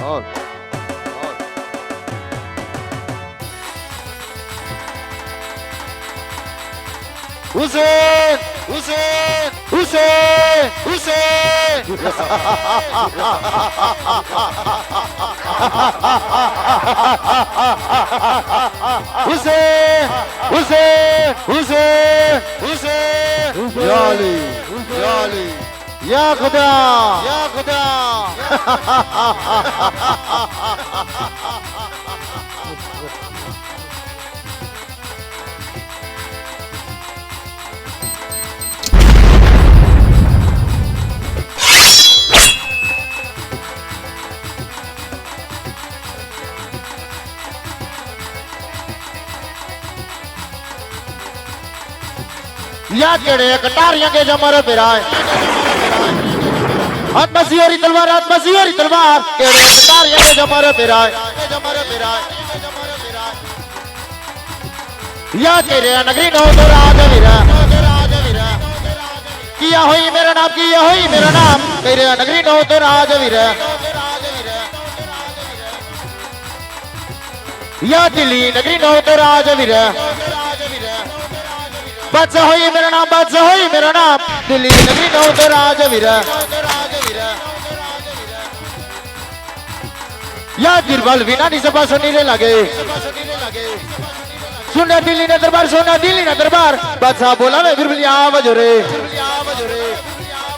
और हुसैन हुसैन हुसैन हुसैन हुसैन हुसैन हुसैन हुसैन या अली या अली या खुदा या खुदा या केड़े कटारियां के जमर पिराए आत्मसियोरी तलवार केड़े कटारियां के जमर पिराए या तेरे नगरी नो तो राजवीरा किया हुई मेरा नाम तेरे नगरी नो तो राजवीरा या दिल्ली नगरी नो तो राजवीरा बादशाह होई मेरा नाम दिल्ली नगरी नो तो राजवीरा या गिरबल विना नी सभा सुनीले लगे सुना दिल्ली ने दरबार बादशाह बोला मैं गिरबल आवाज रे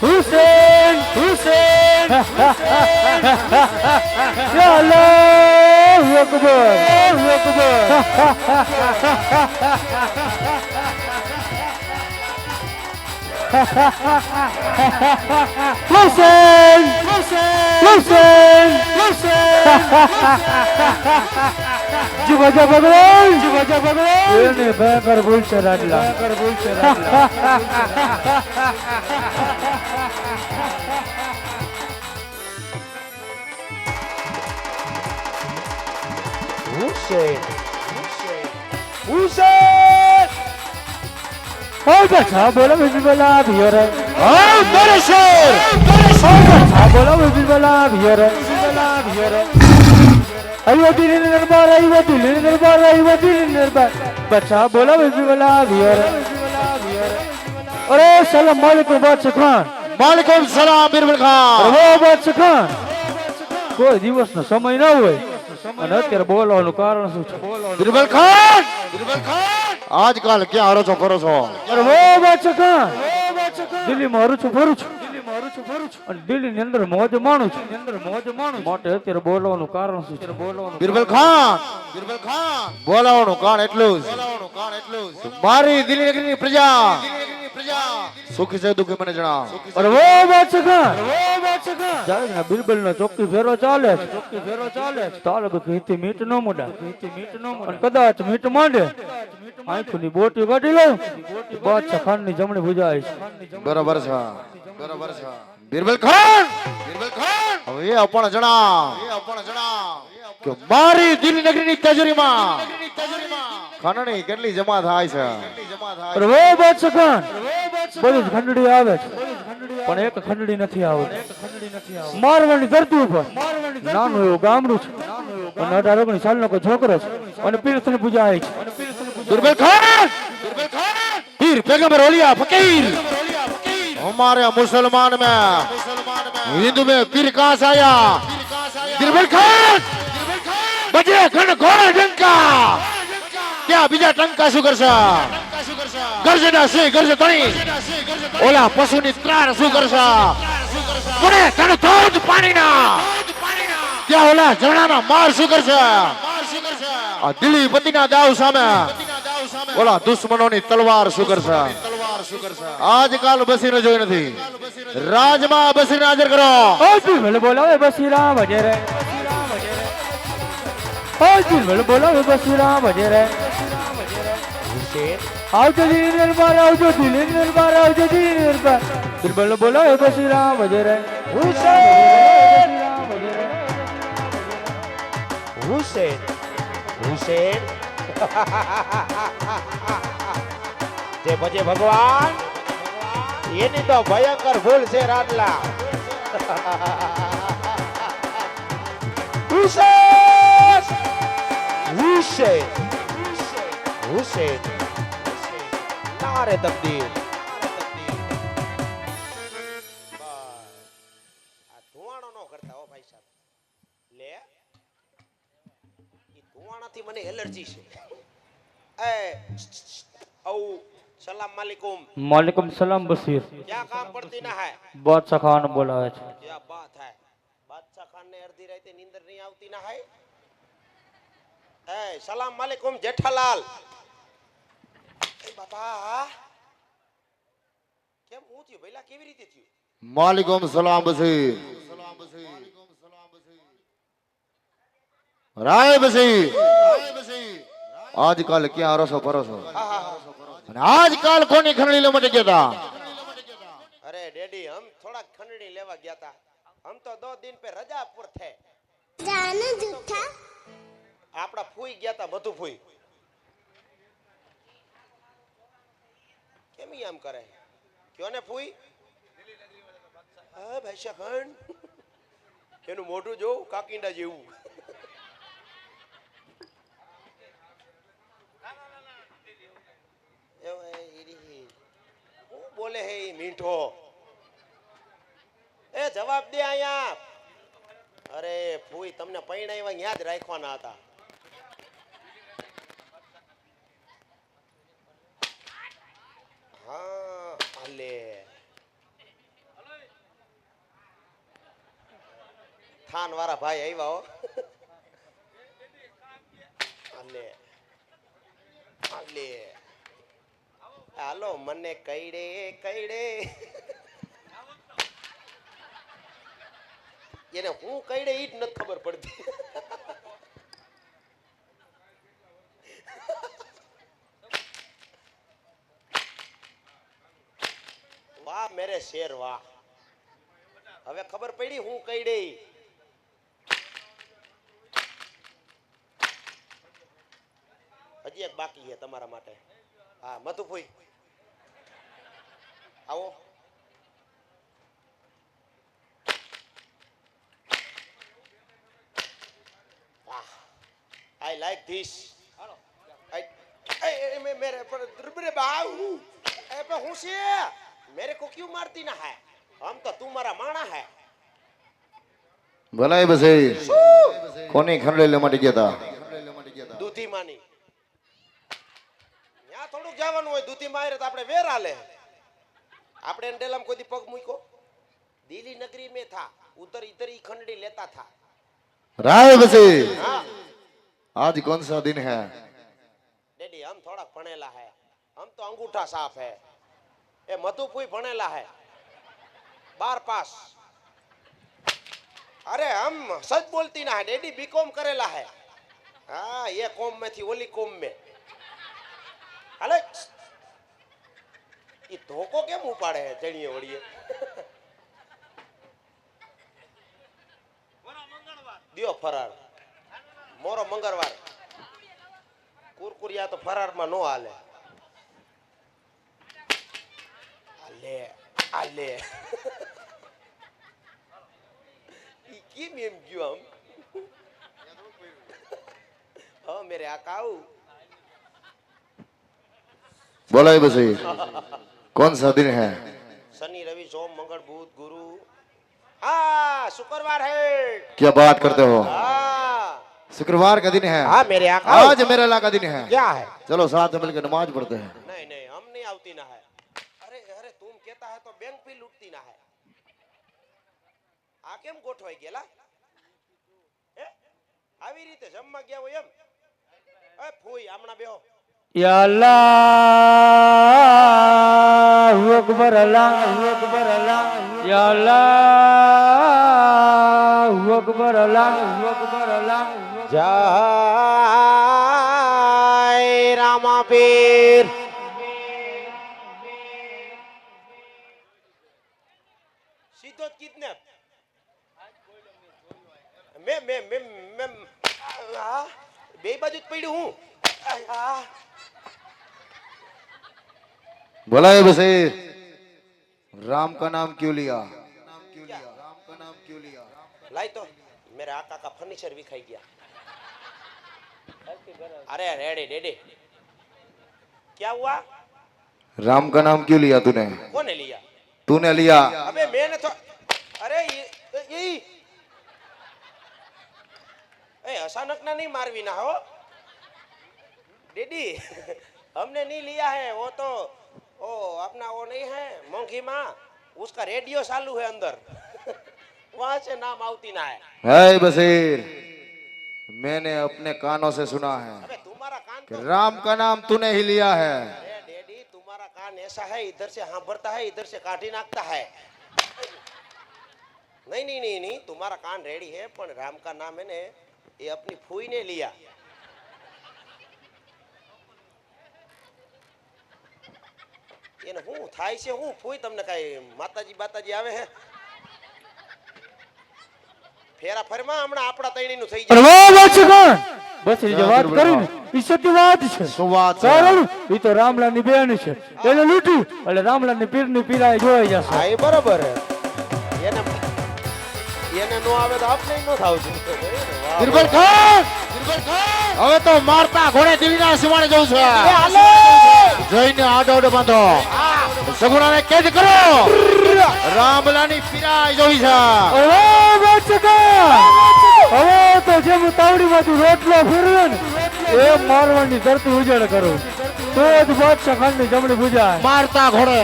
हुसैन हुसैन या अल्लाहु अकबर हुसैन हुसैन जुगा ये भयंकर भूल चला हुसैन अच्छा बोला मुझे बोला भियर मेरे शेर अच्छा बोला मुझे बोला भियर अयो दिल्ली दरबार बच्चा बोला मुझे बोला भियर अरे सलाम वालेकुम बादशाह खान वालेकुम सलाम बिरबल खान वो बादशाह खान કોઈ દિવસનો સમય ના હોય અને અત્યારે બોલવાનું કારણ શું છે बिरबल खान આજકાલ ક્યાં હારો છો ફરો છો અરે વો બાદશાહ ખાન દિલ્હીમાં હરું છું ફરું છું અને દિલ્હીની અંદર મોજ માણું છું માટે અત્યારે બોલવાનું કારણ શું છે बिरबल खान બોલાવાનું કાણ એટલું જ મારી દિલ્હી નગરીની પ્રજા સુખી છે દુખી મને જણાવ અરે વો બાદશાહ ખાન જાય ને બિરબલ નો ચોખ્ખી ફેરો ચાલે તારે કીથી મીટ ન મોડા અને કદાચ મીટ માંડે આંખની બોટી કાઢી લો બાદશાહ ખાન ની જમણી ભુજાય છે બરાબર છે बिरबल खान હવે એ પણ જણાવ કે મારી દિલ્હી નગરીની તિજોરીમાં ખાનની કેટલી જમા થાય છે અરે વો બાદશાહ ખાન બધી જ ખંડડી આવે છે પણ એક ખંડડી નથી આવતી મારવાની ધરતી ઉપર નાનું એવું ગામડું છે અને 18-19 સાલનો કોઈ છોકરો છે અને પીરથની પૂજા આવી છે बिरबल खान पीर पैगंबर औलिया फकीर हमारे मुसलमान में हिंदू में पीर कहां से आया बिरबल खान बजे घन घोड़ा डंका क्या बीजा टंका શું કરશે ગરજના છે ગરજ તણી ઓલા પશુની ત્રાણ શું કરશે કોને તણ ધોધ પાણીના क्या ઓલા ઝરણાના માર શું કરશે આ દિલ્હી પતિના દાવ સામે ઓલા દુશ્મનોની તલવાર શું કરશે આજકાલ બસીને જોઈ નથી રાજમાં બસીને હાજર કરો ઓ દિલ બોલાવે બસીરા ભજે રે ઓ દિલ બોલાવે બસીરા ભજે રે આવજો દિલ્હી દરબાર આવજો દિલ બોલાવે બસીરા ભજે રે हुसैन जे भजे भगवान एनी तो भयंकर भूल से राटला હુસેન હુસેન હુસેન નારે તકદીર આ ધુવાણો નો કરતા હો ભાઈ સાહેબ લે ઈ ધુવાણાથી મને એલર્જી છે એ ઓ સલામ વાલેકુમ માલિકુમ સલામ બસીર ક્યાં કામ પડતી ના હે બાદશાહ ખાન બોલાવે છે क्या बात है बादशाह खान ने अर्धी राते नींदर नहीं આવતી ના है ए सलाम वालेकुम जेठालाल ए बाबा કેમ હું થયું ભઈલા કેવી રીતે થયું मालिकुम सलाम बसीर राय बसीर आजकल क्या रसो परोसो અને આજકાલ કોની ખરણી લે માટે ગયા તા अरे डैडी हम थोड़ा खंडनी लेवा गया था हम तो 2 दिन पे रजापुर थे जाने जूठा આપડા ફૂઈ ગયા તા બધું ફૂઈ કેમ ઈ આમ કરે ક્યો ને ફૂઈ હા ભાઈ શાહન એનું મોઢું જો કાકીંડા જેવું હું બોલે હે ઈ મીઠો એ જવાબ દે આયા અરે ફૂઈ તમને પૈણાવ્યા ન્યા જ રાખવાના હતા હા હાલે થાન વાળા ભાઈ આવ્યા હો હાલે હાલે હાલો મને કઈડે કઈડે એને હું કઈડે ઈ જ નથી ખબર પડતી વાહ મેરે શેર વાહ હવે ખબર પડી હું કઈડે હજી એક બાકી છે તમારા માટે હા મધુભાઈ આવો आई लाइक दिस मेरे पर बाबू ए पे हूं से मेरे को क्यों मारती ना है हम तो तुम्हारा माना है ભલાઈ બસીર કોની ખરણી લે માટે ગયા તા દૂધી માની ન્યા થોડુંક જવાનું હોય દૂધી મારે તો આપણે વેર આલે આપણે અંડેલામ કોઈ દી પગ મૂક્યો દિલ્હી नगरी में था उधर इधर ही खंडड़ी लेता था राय बसीर हाँ आज कौन सा दिन है डैडी हम थोड़ा भणेला है हम तो अंगूठा साफ है ए मधुपुई भणेला है 12 पास अरे हम सच बोलती ना है डैडी बीकॉम करेला है हाँ ये कॉम में थी ओली कॉम में अरे ये धोको केम उपाड़े है जड़िए वड़िए दियो फरार मोरो मंगलवार कुरकुरिया तो फरार में नो हाले आले आले की मेम क्यों हम हाँ मेरे आकाऊ भलाई बसीर कौन सा दिन है शनि रवि सोम मंगल बुध गुरु हाँ शुक्रवार है क्या बात करते हो हाँ शुक्रवार का दिन है हाँ मेरे आकाऊ आज मेरे अल्लाह का दिन है क्या है चलो साथ में मिलकर नमाज पढ़ते हैं नहीं नहीं हम नहीं आवती ना है अरे अरे तुम कहता है तो बैंक भी लूटती ना है आ केम गोठवाई गेला ए આવી રીતે જમવા ગયા હોય એમ એ ફૂઈ આમણા બેહો યા અલ્લાહુ અકબર અલ્લાહુ અકબર અલ્લાહ યા અલ્લાહુ અકબર અલ્લાહુ અકબર અલ્લાહ જય રામાપીર સીધો જ કિડનેપ મેં આ બે બાજુ જ પડ્યું હું આ भलाई बसीर राम का नाम क्यों लिया राम का नाम क्यों लिया लाई तो मेरे आका का फर्नीचर विखाई गया। अरे रेडी डेडी क्या हुआ? राम का नाम क्यों लिया तूने? कौन ने लिया? तूने लिया। अबे मैंने तो अरे ये अचानक ना नहीं मारवी ना हो डीडी हमने नहीं लिया है वो तो ओ अपना वो नहीं है मोंघी माँ उसका रेडियो चालू है अंदर वहां से नाम आवती ना है। है बशीर, मैंने अपने कानों से सुना है अबे तुम्हारा कान कि तो राम का नाम तूने ही लिया है। अरे डैडी तुम्हारा कान ऐसा है इधर से हाँ भरता है इधर से काटी नाकता है। नहीं नहीं नहीं नहीं तुम्हारा कान रेडी है पर राम का नाम है ने ये अपनी फूई ने लिया। એને હું થાય છે હું ફૂઈ તમને કઈ માતાજી બાતાજી આવે હે ફેરા ફરમાં હમણાં આપડા તૈણીનું થઈ અરે જાય। વાહ વાચકા બસ એ જે વાત કરી ને ઈ સત્ય વાત છે। શું વાત છે? કારણ ઈ તો રામલાલની બેન છે એને લૂંટી એટલે રામલાલની પીરની પીરાય જોઈ જશે। હા એ બરાબર હે એને એને નો આવે તો આપણે નો થાવ છે। બિરબલ ખાન, હવે તો મારતા ઘોડે દિલના સિવાને જવું છે। હાલો જોઈને આડો બાંધો, સગુણાને કેદ કરો, રામલાની પીરાય જોઈ છે। અરે વાહ વાચકા હવે તો જેમ તાવડીમાંથી રોટલો ફેરવે ને એ મારવાની ધરતી ઉજળ કરું તો જ બાદશાહ ખાનની જમણી ભુજાય। મારતા ઘોડે